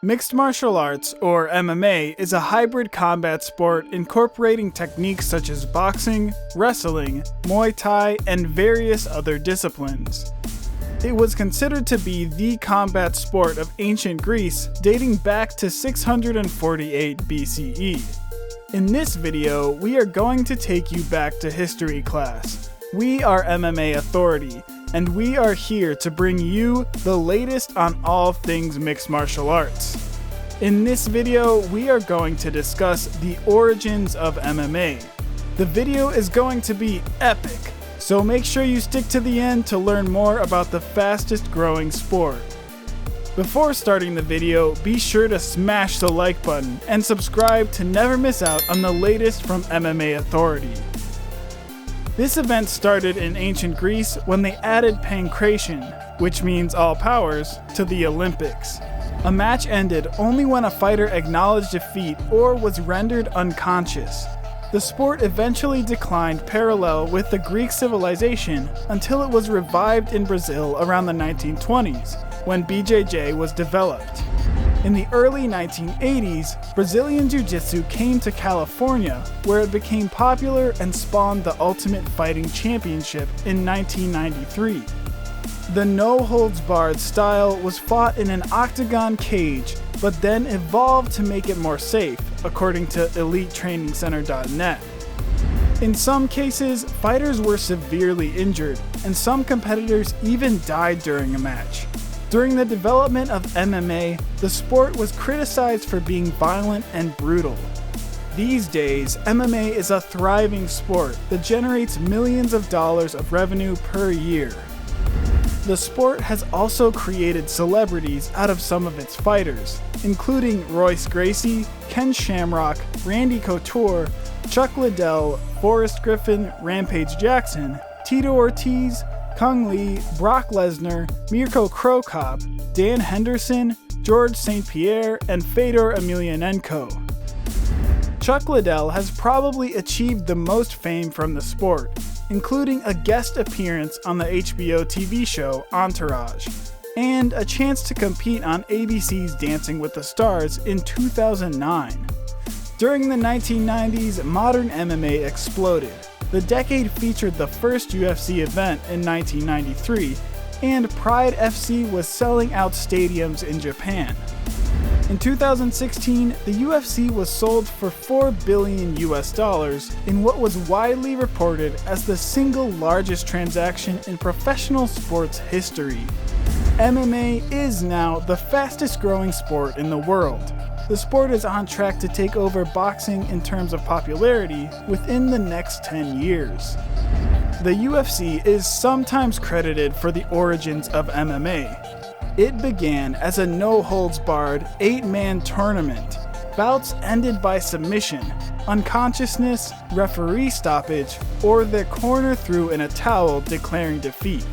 Mixed martial arts, or MMA, is a hybrid combat sport incorporating techniques such as boxing, wrestling, Muay Thai, and various other disciplines. It was considered to be the combat sport of ancient Greece, dating back to 648 BCE. In this video, we are going to take you back to history class. We are MMA Authority, and we are here to bring you the latest on all things mixed martial arts. In this video, we are going to discuss the origins of MMA. The video is going to be epic, so make sure you stick to the end to learn more about the fastest growing sport. Before starting the video, be sure to smash the like button and subscribe to never miss out on the latest from MMA Authority. This event started in ancient Greece when they added pankration, which means all powers, to the Olympics. A match ended only when a fighter acknowledged defeat or was rendered unconscious. The sport eventually declined parallel with the Greek civilization until it was revived in Brazil around the 1920s, when BJJ was developed. In the early 1980s, Brazilian Jiu-Jitsu came to California, where it became popular and spawned the Ultimate Fighting Championship in 1993. The no-holds-barred style was fought in an octagon cage, but then evolved to make it more safe, according to EliteTrainingCenter.net. In some cases, fighters were severely injured, and some competitors even died during a match. During the development of MMA, the sport was criticized for being violent and brutal. These days, MMA is a thriving sport that generates millions of dollars of revenue per year. The sport has also created celebrities out of some of its fighters, including Royce Gracie, Ken Shamrock, Randy Couture, Chuck Liddell, Forrest Griffin, Rampage Jackson, Tito Ortiz, Kung Lee, Brock Lesnar, Mirko Cro Cop, Dan Henderson, George St. Pierre, and Fedor Emelianenko. Chuck Liddell has probably achieved the most fame from the sport, including a guest appearance on the HBO TV show Entourage, and a chance to compete on ABC's Dancing with the Stars in 2009. During the 1990s, modern MMA exploded. The decade featured the first UFC event in 1993, and Pride FC was selling out stadiums in Japan. In 2016, the UFC was sold for $4 billion in what was widely reported as the single largest transaction in professional sports history. MMA is now the fastest growing sport in the world. The sport is on track to take over boxing in terms of popularity within the next 10 years. The UFC is sometimes credited for the origins of MMA. It began as a no-holds-barred 8-man tournament. Bouts ended by submission, unconsciousness, referee stoppage, or the corner threw in a towel declaring defeat.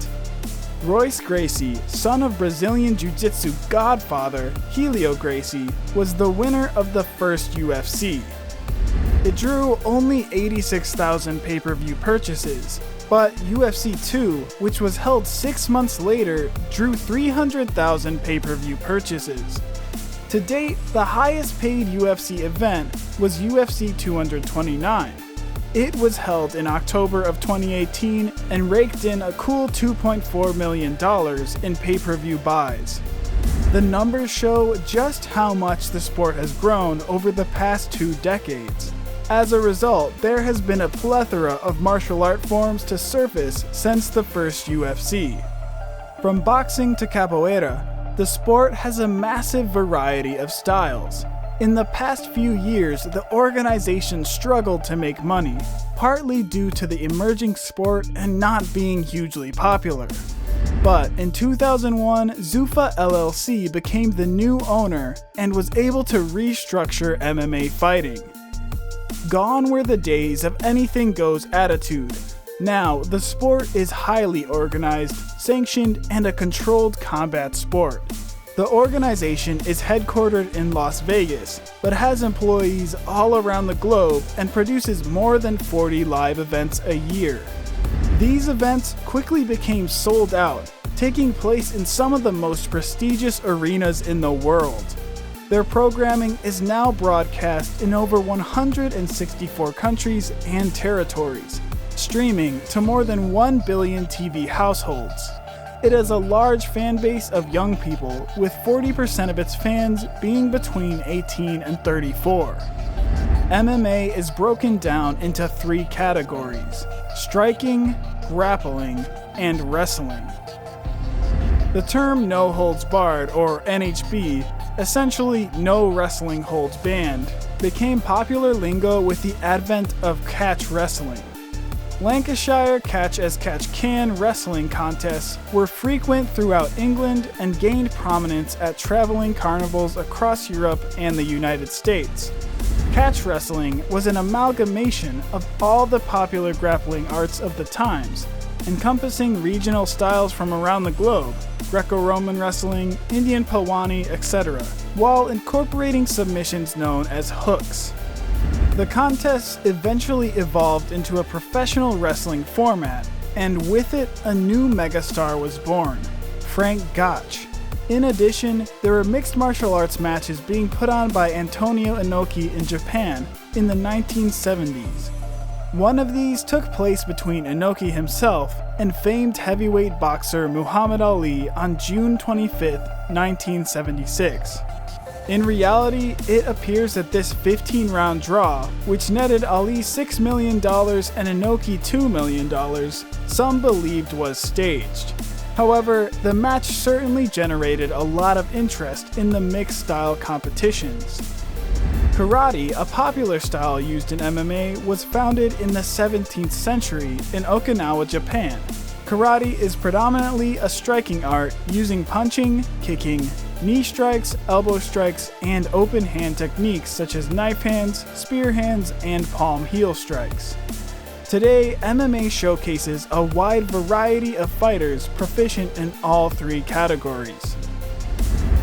Royce Gracie, son of Brazilian Jiu-Jitsu godfather Helio Gracie, was the winner of the first UFC. It drew only 86,000 pay-per-view purchases, but UFC 2, which was held 6 months later, drew 300,000 pay-per-view purchases. To date, the highest paid UFC event was UFC 229. It was held in October of 2018 and raked in a cool $2.4 million in pay-per-view buys. The numbers show just how much the sport has grown over the past 2 decades. As a result, there has been a plethora of martial art forms to surface since the first UFC. From boxing to capoeira, the sport has a massive variety of styles. In the past few years, the organization struggled to make money, partly due to the emerging sport and not being hugely popular. But in 2001, Zuffa LLC became the new owner and was able to restructure MMA fighting. Gone were the days of anything goes attitude. Now, the sport is highly organized, sanctioned, and a controlled combat sport. The organization is headquartered in Las Vegas, but has employees all around the globe and produces more than 40 live events a year. These events quickly became sold out, taking place in some of the most prestigious arenas in the world. Their programming is now broadcast in over 164 countries and territories, streaming to more than 1 billion TV households. It has a large fan base of young people, with 40% of its fans being between 18 and 34. MMA is broken down into 3 categories: striking, grappling, and wrestling. The term no holds barred, or NHB, essentially no wrestling holds banned, became popular lingo with the advent of catch wrestling. Lancashire catch as catch can wrestling contests were frequent throughout England and gained prominence at traveling carnivals across Europe and the United States. Catch wrestling was an amalgamation of all the popular grappling arts of the times, encompassing regional styles from around the globe, Greco-Roman wrestling, Indian Pawani, etc., while incorporating submissions known as hooks. The contests eventually evolved into a professional wrestling format, and with it, a new megastar was born, Frank Gotch. In addition, there were mixed martial arts matches being put on by Antonio Inoki in Japan in the 1970s. One of these took place between Inoki himself and famed heavyweight boxer Muhammad Ali on June 25, 1976. In reality, it appears that this 15-round draw, which netted Ali $6 million and Inoki $2 million, some believed was staged. However, the match certainly generated a lot of interest in the mixed-style competitions. Karate, a popular style used in MMA, was founded in the 17th century in Okinawa, Japan. Karate is predominantly a striking art using punching, kicking, knee strikes, elbow strikes, and open hand techniques such as knife hands, spear hands, and palm heel strikes. Today, MMA showcases a wide variety of fighters proficient in all 3 categories.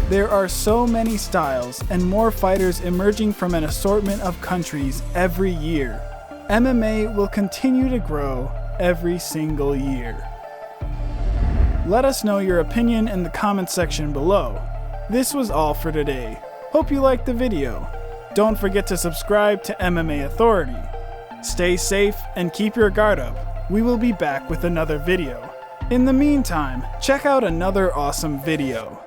There are so many styles and more fighters emerging from an assortment of countries every year. MMA will continue to grow every single year. Let us know your opinion in the comments section below. This was all for today. Hope you liked the video. Don't forget to subscribe to MMA Authority. Stay safe and keep your guard up. We will be back with another video. In the meantime, check out another awesome video.